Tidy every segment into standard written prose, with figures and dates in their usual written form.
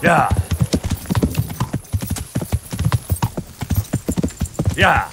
Yeah. Yeah.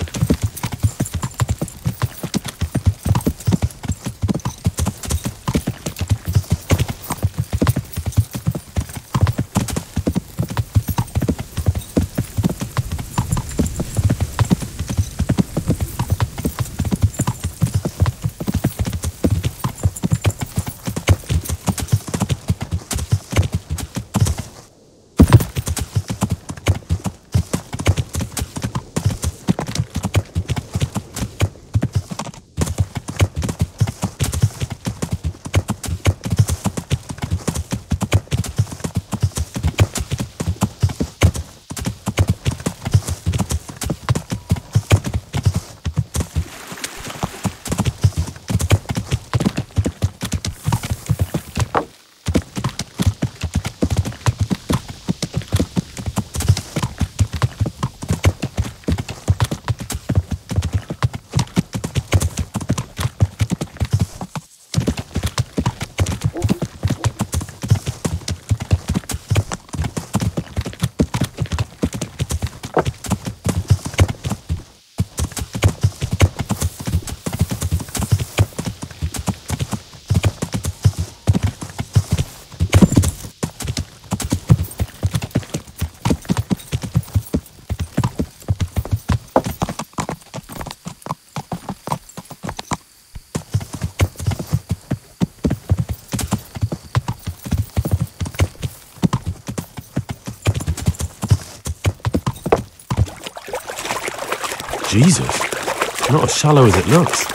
Jesus, not as shallow as it looks.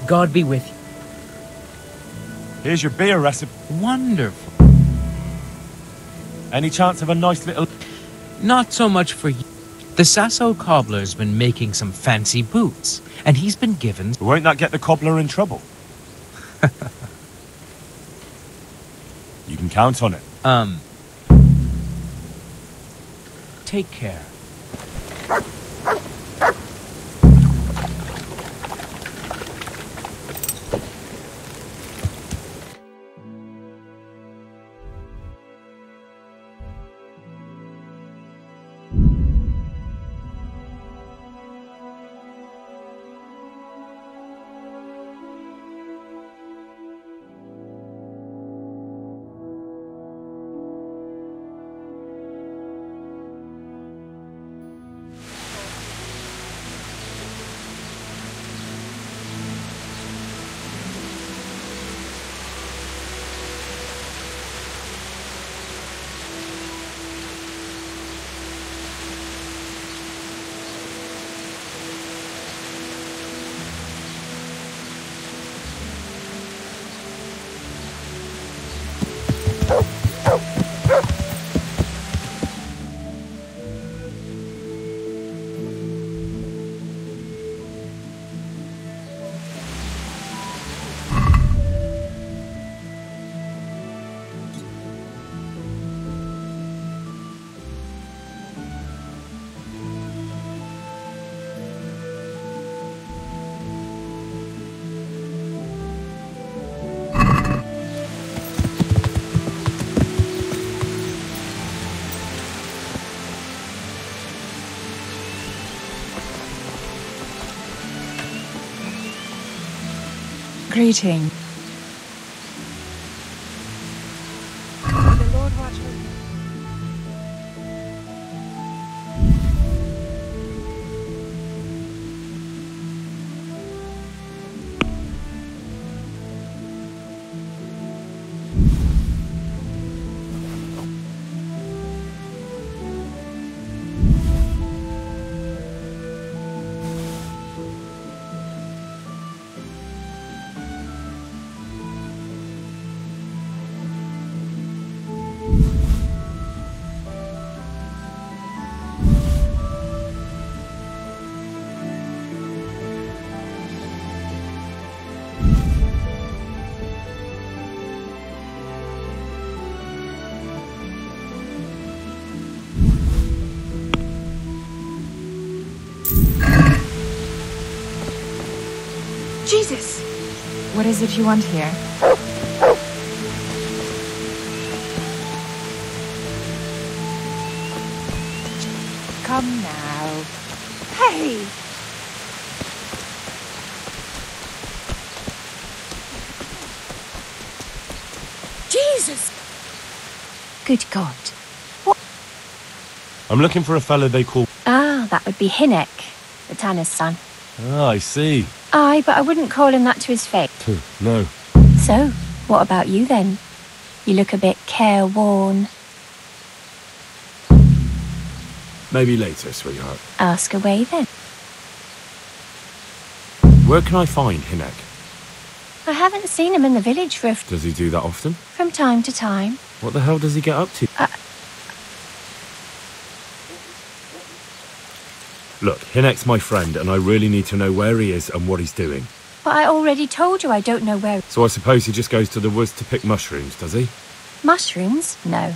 God be with you. Here's your beer recipe. Wonderful. Any chance of a nice little... Not so much for you. The Sasso cobbler's been making some fancy boots, and he's been given... Won't that get the cobbler in trouble? You can count on it. Take care. Greeting. The Lord watch over you. Jesus! What is it you want here? Come now. Hey! Jesus! Good God. I'm looking for a fellow they call... Ah, that would be Hinnock, the tanner's son. Ah, I see. Aye, but I wouldn't call him that to his face. No. So, what about you then? You look a bit careworn. Maybe later, sweetheart. Ask away then. Where can I find Hinnock? I haven't seen him in the village for Does he do that often? from time to time. What the hell does he get up to? Look, Hinnock's my friend, and I really need to know where he is and what he's doing. But I already told you I don't know where. So I suppose he just goes to the woods to pick mushrooms, does he? Mushrooms? No.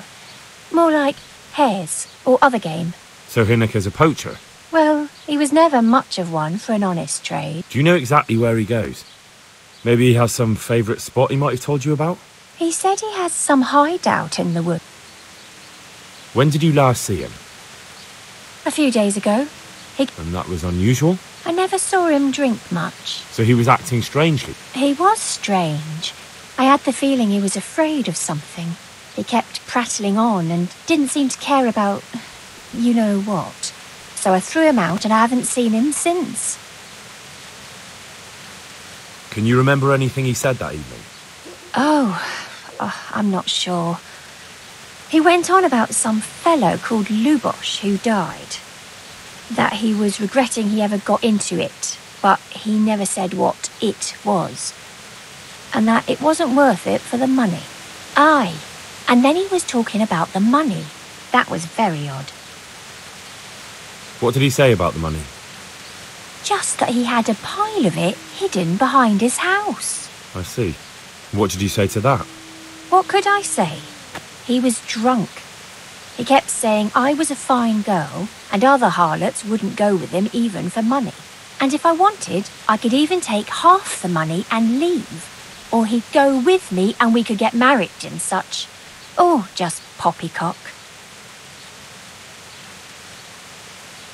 More like hares or other game. So Hinnock is a poacher? Well, he was never much of one for an honest trade. Do you know exactly where he goes? Maybe he has some favourite spot he might have told you about? He said he has some hideout in the wood. When did you last see him? A few days ago. And that was unusual? I never saw him drink much. So he was acting strangely? He was strange. I had the feeling he was afraid of something. He kept prattling on and didn't seem to care about you know what. So I threw him out and I haven't seen him since. Can you remember anything he said that evening? I'm not sure. He went on about some fellow called Lubosh who died. That he was regretting he ever got into it. but he never said what it was. And that it wasn't worth it for the money. Aye, and then he was talking about the money. That was very odd. What did he say about the money? Just that he had a pile of it hidden behind his house. I see. What did you say to that? What could I say? He was drunk. He kept saying I was a fine girl and other harlots wouldn't go with him even for money. And if I wanted, I could even take half the money and leave. Or he'd go with me and we could get married and such. Oh, just poppycock.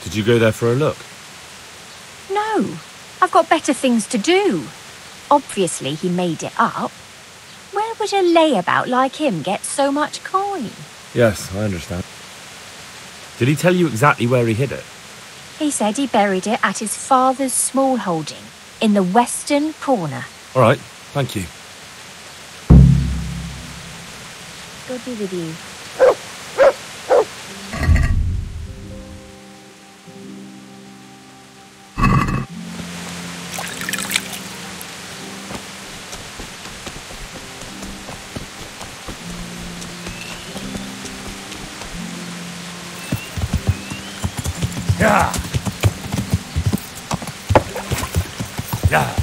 Did you go there for a look? No, I've got better things to do. Obviously he made it up. Where would a layabout like him get so much coin? Yes, I understand. Did he tell you exactly where he hid it? He said he buried it at his father's small holding, in the western corner. All right, thank you. God be with you. Yeah. Yeah.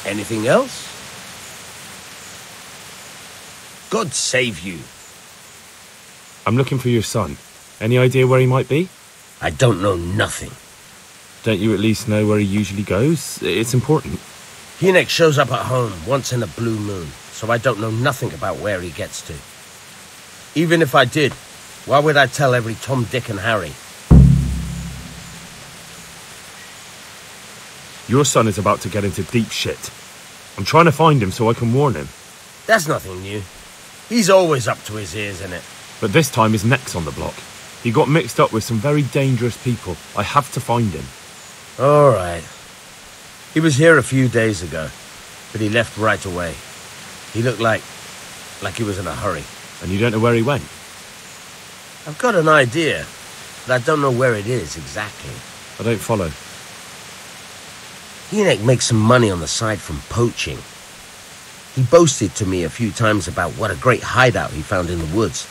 Anything else? God save you. I'm looking for your son. Any idea where he might be? I don't know nothing. Don't you at least know where he usually goes? It's important. Hynek shows up at home once in a blue moon, so I don't know nothing about where he gets to. Even if I did, why would I tell every Tom, Dick and Harry? Your son is about to get into deep shit. I'm trying to find him so I can warn him. That's nothing new. He's always up to his ears in it. But this time his neck's on the block. He got mixed up with some very dangerous people. I have to find him. All right. He was here a few days ago, but he left right away. He looked like he was in a hurry. And you don't know where he went? I've got an idea, but I don't know where it is exactly. I don't follow. Hynek makes some money on the side from poaching. He boasted to me a few times about what a great hideout he found in the woods,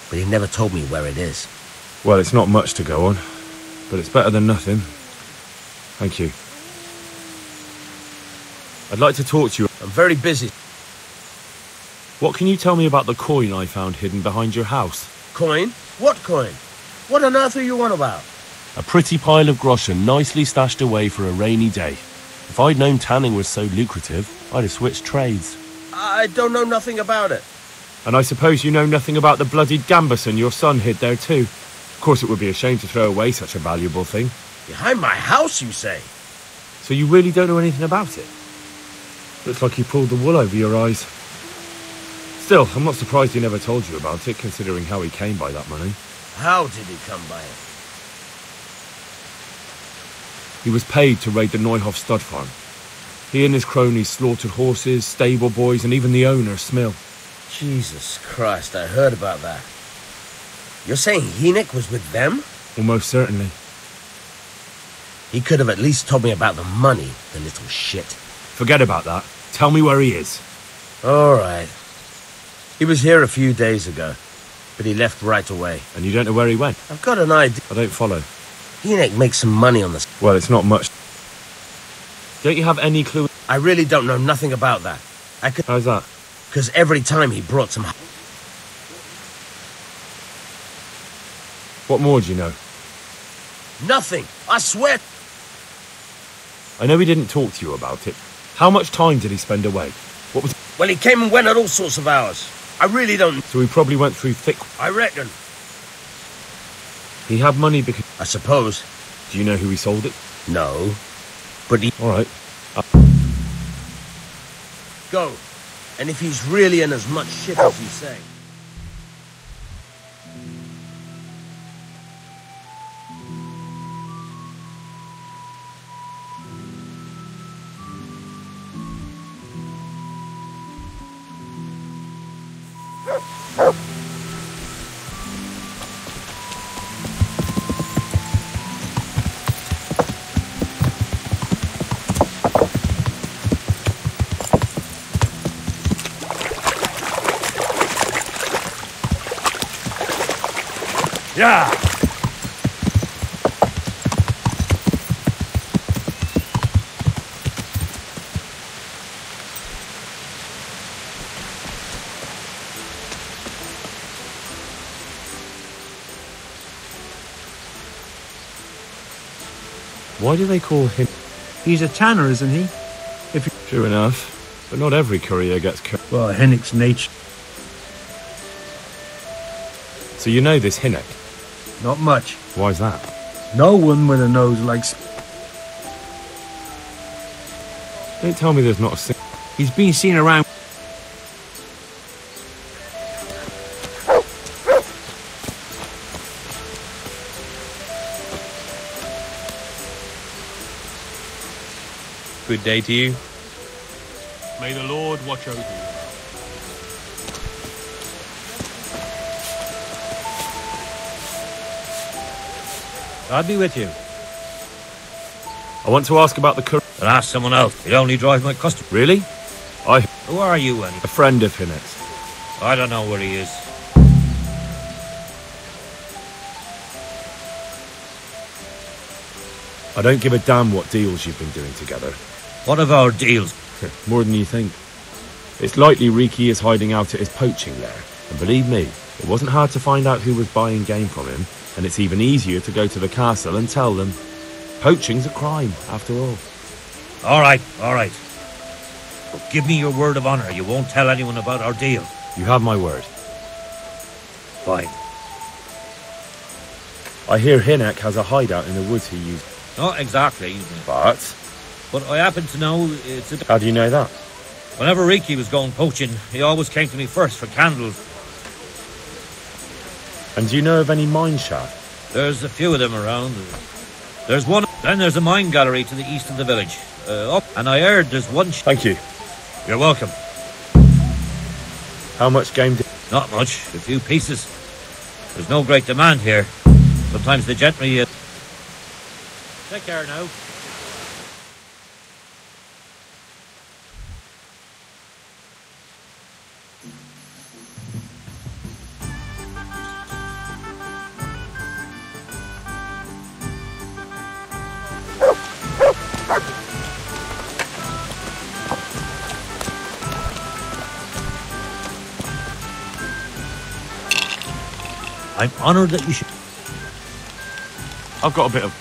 but he never told me where it is. Well, it's not much to go on, but it's better than nothing. Thank you. I'd like to talk to you. I'm very busy. What can you tell me about the coin I found hidden behind your house? Coin? What coin? What on earth are you on about? A pretty pile of groschen nicely stashed away for a rainy day. If I'd known tanning was so lucrative, I'd have switched trades. I don't know nothing about it. And I suppose you know nothing about the bloodied gambeson your son hid there too. Of course it would be a shame to throw away such a valuable thing. Behind my house, you say? So you really don't know anything about it? Looks like you pulled the wool over your eyes. Still, I'm not surprised he never told you about it, considering how he came by that money. How did he come by it? He was paid to raid the Neuhoff stud farm. He and his cronies slaughtered horses, stable boys, and even the owner, Smill. Jesus Christ, I heard about that. You're saying Hynek was with them? Almost certainly. He could have at least told me about the money, the little shit. Forget about that. Tell me where he is. All right. He was here a few days ago, but he left right away. And you don't know where he went? I've got an idea. I don't follow. Hynek makes some money on this. Well, it's not much. Don't you have any clue? I really don't know nothing about that. How's that? Because every time he brought some... What more do you know? Nothing. I swear. I know he didn't talk to you about it. How much time did he spend away? What was... Well, he came and went at all sorts of hours. I really don't... So he probably went through thick... I reckon. He had money because... I suppose. Do you know who he sold it? No. But he... All right. Go. And if he's really in as much shit as he's saying... Yeah! Why do they call him... He's a tanner, isn't he? True enough, but not every courier gets... Well, Hennick's nature. So you know this Hinnock? Not much. Why's that? No one with a nose like... Don't tell me there's not a... He's been seen around... Good day to you. May the Lord watch over you. I'll be with you. I want to ask about the courier... But ask someone else. You only drive my customer. Really? Who are you, anyway? A friend of Hinnock's. I don't know where he is. I don't give a damn what deals you've been doing together. What of our deals? More than you think. It's likely Riki is hiding out at his poaching lair. And believe me, it wasn't hard to find out who was buying game from him, and it's even easier to go to the castle and tell them. Poaching's a crime, after all. All right. Give me your word of honor. You won't tell anyone about our deal. You have my word. Fine. I hear Hinnock has a hideout in the woods he used. Not exactly. But I happen to know it's a... how do you know that? Whenever Riki was going poaching, he always came to me first for candles. And do you know of any mine shaft? There's a few of them around. There's one. Then there's a mine gallery to the east of the village. And I heard there's one... Thank you. You're welcome. How much game did... Not much. A few pieces. There's no great demand here. Sometimes the gentry... Take care now. I'm honored that you should... I've got a bit of...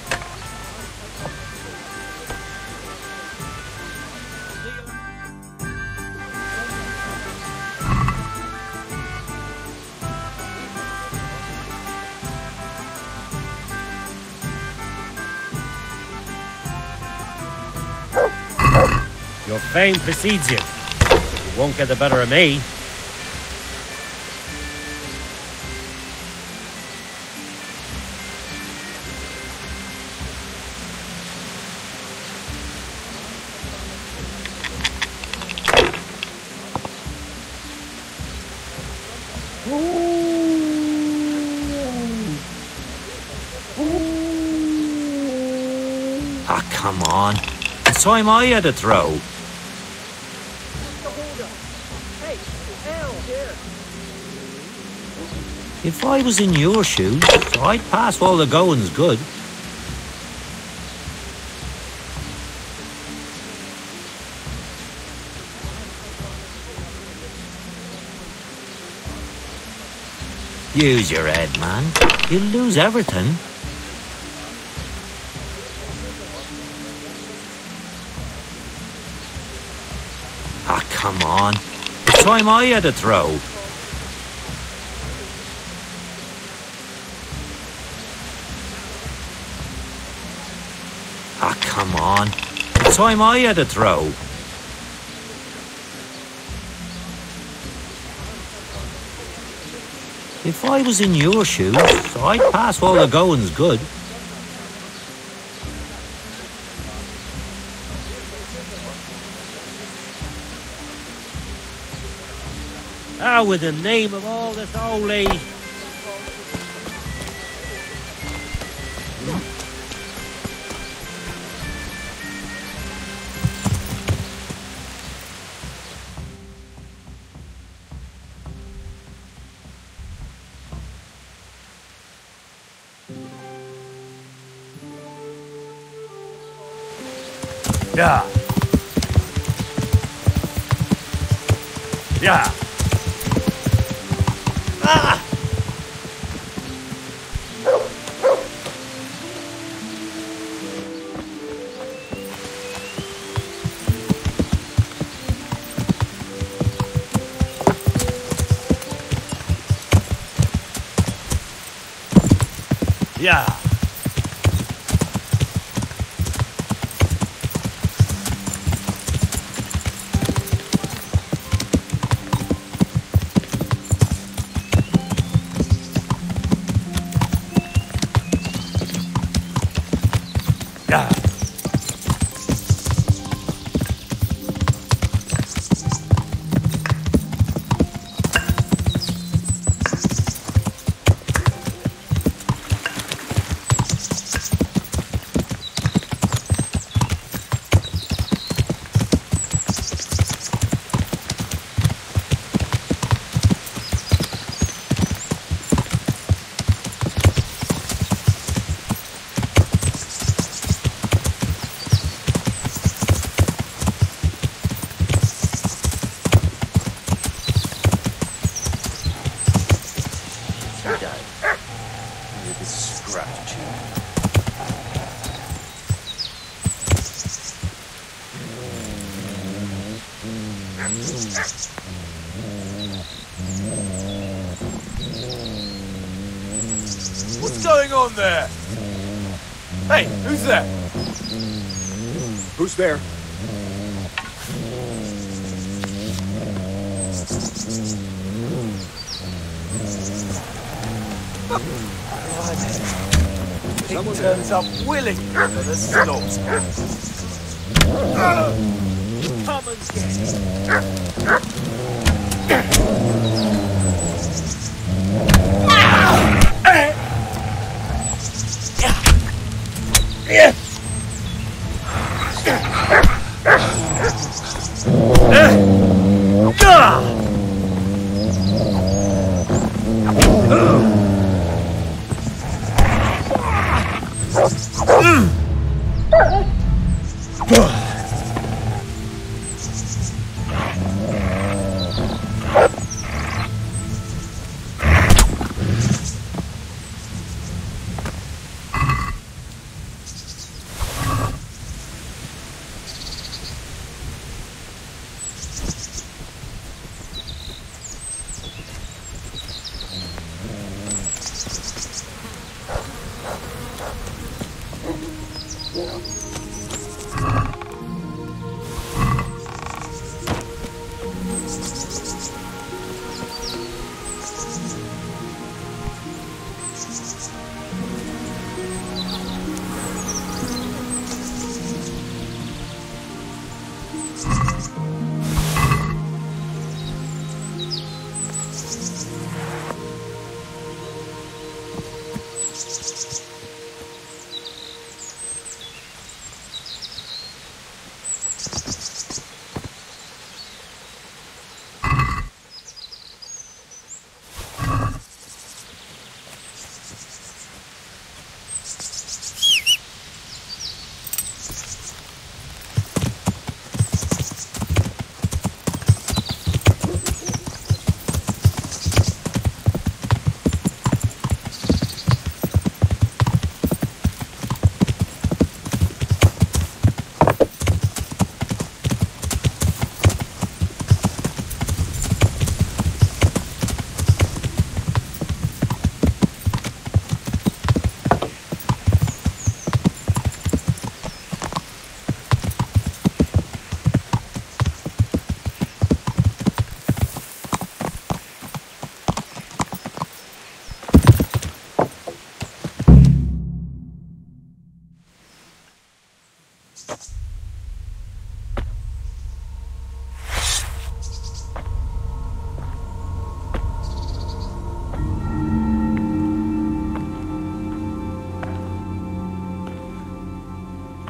Your fame precedes you. You won't get the better of me. Ah, come on. It's time I had a throw. If I was in your shoes, I'd pass while the going's good. Use your head, man. You'll lose everything. come on. It's time I had a throw. Ah, come on. It's time I had a throw. If I was in your shoes, I'd pass while the going's good. Ah, with the name of all that's holy. Yeah. Yeah. Ah! Yeah. Yeah. What's going on there? Hey, who's there? Who's there? Someone turns up willingly for the slaughter. Come and get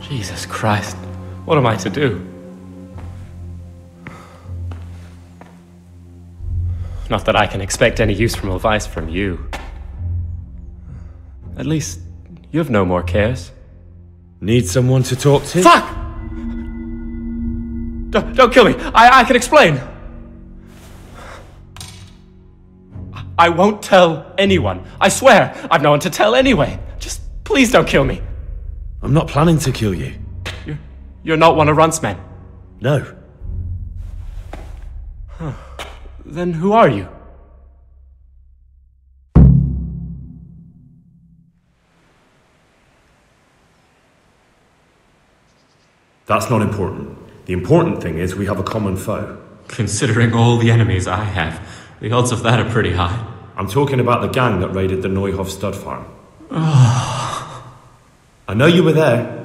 Jesus Christ. What am I to do? Not that I can expect any useful advice from you. At least, you've no more cares. Need someone to talk to? Fuck! Don't kill me. I can explain. I won't tell anyone. I swear. I've no one to tell anyway. Just please don't kill me. I'm not planning to kill you. You're not one of Runt's men? No. Huh. Then who are you? That's not important. The important thing is we have a common foe. Considering all the enemies I have, the odds of that are pretty high. I'm talking about the gang that raided the Neuhof stud farm. I know you were there.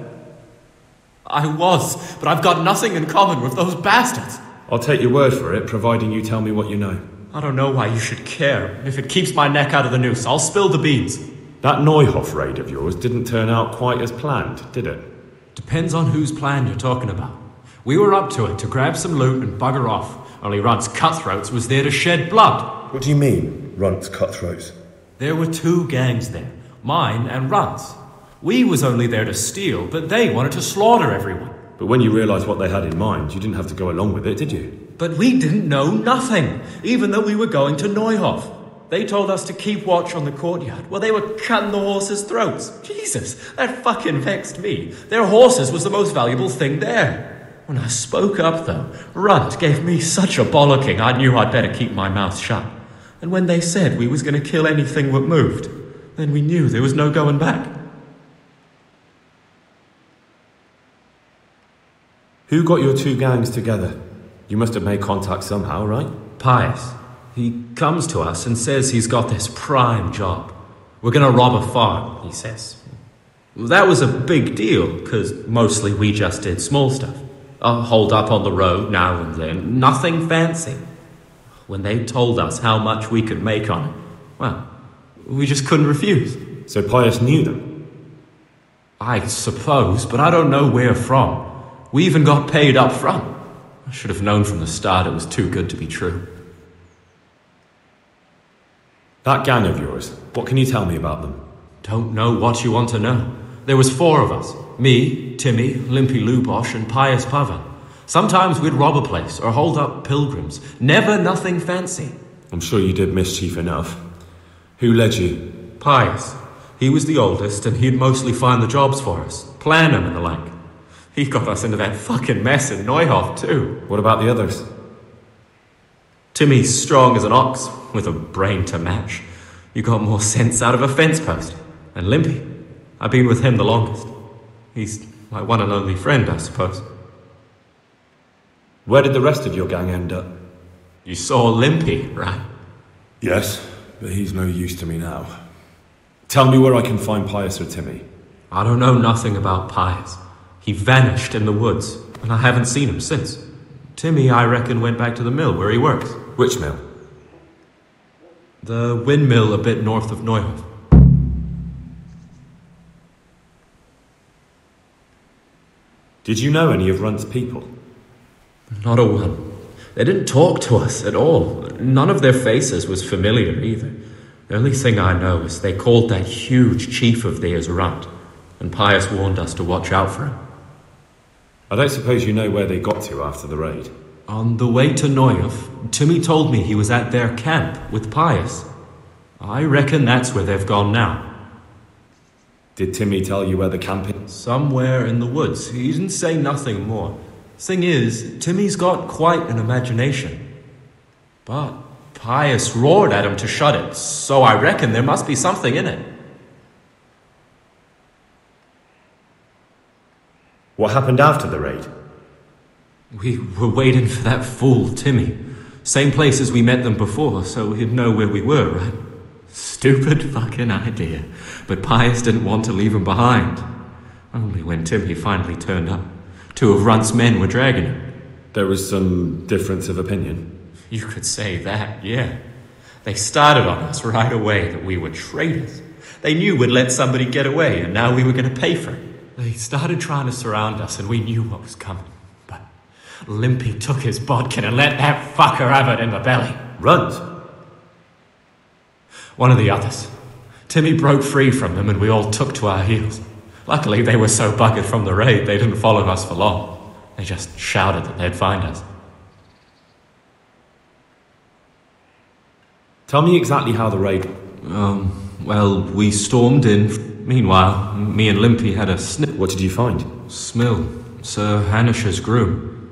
I was, but I've got nothing in common with those bastards. I'll take your word for it, providing you tell me what you know. I don't know why you should care. If it keeps my neck out of the noose, I'll spill the beans. That Neuhof raid of yours didn't turn out quite as planned, did it? Depends on whose plan you're talking about. We were up to it to grab some loot and bugger off. Only Runt's cutthroats was there to shed blood. What do you mean, Runt's cutthroats? There were two gangs there, mine and Runt's. We was only there to steal, but they wanted to slaughter everyone. But when you realised what they had in mind, you didn't have to go along with it, did you? But we didn't know nothing, even though we were going to Neuhof. They told us to keep watch on the courtyard while they were cutting the horses' throats. Jesus, that fucking vexed me. Their horses was the most valuable thing there. When I spoke up, though, Runt gave me such a bollocking I knew I'd better keep my mouth shut. And when they said we was going to kill anything that moved, then we knew there was no going back. Who got your two gangs together? You must have made contact somehow, right? Pius. He comes to us and says he's got this prime job. We're going to rob a farm, he says. That was a big deal, because mostly we just did small stuff. Hold up on the road now and then, nothing fancy. When they told us how much we could make on it, well, we just couldn't refuse. So Pius knew them? I suppose, but I don't know where from. We even got paid up front. I should have known from the start it was too good to be true. That gang of yours, what can you tell me about them? Don't know what you want to know. There was 4 of us. Me, Timmy, Limpy Lubosh, and Pius Pavan. Sometimes we'd rob a place or hold up pilgrims. Never nothing fancy. I'm sure you did mischief enough. Who led you? Pius. He was the oldest, and he'd mostly find the jobs for us. Plan them and the like. He got us into that fucking mess in Neuhof, too. What about the others? Timmy's strong as an ox, with a brain to match. You got more sense out of a fence post. And Limpy, I've been with him the longest. He's my one and only friend, I suppose. Where did the rest of your gang end up? You saw Limpy, right? Yes, but he's no use to me now. Tell me where I can find Pius or Timmy. I don't know nothing about Pius. He vanished in the woods, and I haven't seen him since. Timmy, I reckon, went back to the mill where he works. Which mill? The windmill a bit north of Neuhof. Did you know any of Runt's people? Not a one. They didn't talk to us at all. None of their faces was familiar either. The only thing I know is they called that huge chief of theirs Runt, and Pius warned us to watch out for him. I don't suppose you know where they got to after the raid? On the way to Neuhof, Timmy told me he was at their camp with Pius. I reckon that's where they've gone now. Did Timmy tell you where the camp is? Somewhere in the woods. He didn't say nothing more. Thing is, Timmy's got quite an imagination. But Pius roared at him to shut it, so I reckon there must be something in it. What happened after the raid? We were waiting for that fool, Timmy. Same place as we met them before, so he'd know where we were, right? Stupid fucking idea. But Pius didn't want to leave him behind. Only when Timmy finally turned up, 2 of Runt's men were dragging him. There was some difference of opinion? You could say that, yeah. They started on us right away that we were traitors. They knew we'd let somebody get away, and now we were going to pay for it. They started trying to surround us, and we knew what was coming. But Limpy took his bodkin and let that fucker have it in the belly. Runs? One of the others. Timmy broke free from them, and we all took to our heels. Luckily, they were so buggered from the raid, they didn't follow us for long. They just shouted that they'd find us. Tell me exactly how the raid... Well, we stormed in. Meanwhile, me and Limpy had a sniff. What did you find? Smill, Sir Hanish's groom.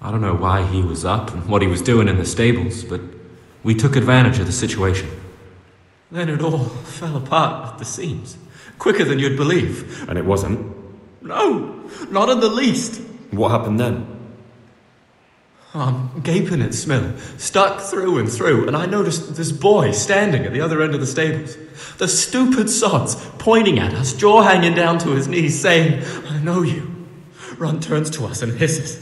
I don't know why he was up and what he was doing in the stables, but we took advantage of the situation. Then it all fell apart at the seams. Quicker than you'd believe. And it wasn't? No, not in the least. What happened then? I'm gaping at Smill, stuck through and through, and I noticed this boy standing at the other end of the stables. The stupid sods pointing at us, jaw hanging down to his knees, saying, "I know you." Ron turns to us and hisses,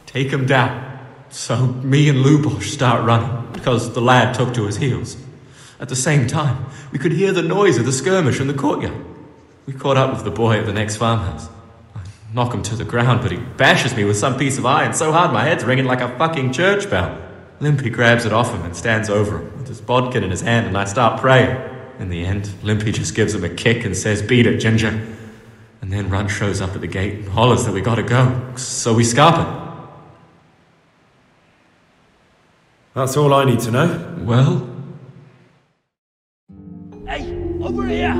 "Take him down." So me and Lubosh start running, because the lad took to his heels. At the same time, we could hear the noise of the skirmish in the courtyard. We caught up with the boy at the next farmhouse. I knock him to the ground, but he bashes me with some piece of iron so hard my head's ringing like a fucking church bell. Limpy grabs it off him and stands over him with his bodkin in his hand, and I start praying. In the end, Limpy just gives him a kick and says, "Beat it, Ginger." And then Runt shows up at the gate and hollers that we gotta go, so we scarp it. That's all I need to know. Well? Hey, over here!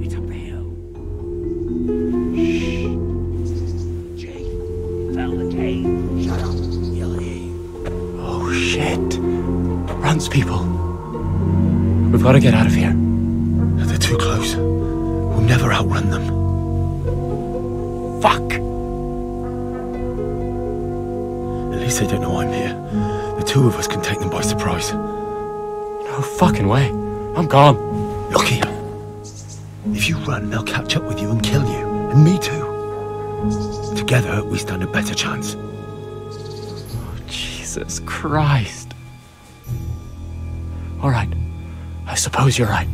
It's up the hill. Shh. Jake, found the cave. Shut up, he'll hear you. Oh shit. Runt's people. We've got to get out of here. They're too close. We'll never outrun them. Fuck! At least they don't know I'm here. The two of us can take them by surprise. No fucking way. I'm gone. Look here. If you run, they'll catch up with you and kill you. And me too. Together, we stand a better chance. Oh, Jesus Christ. All right. I suppose you're right.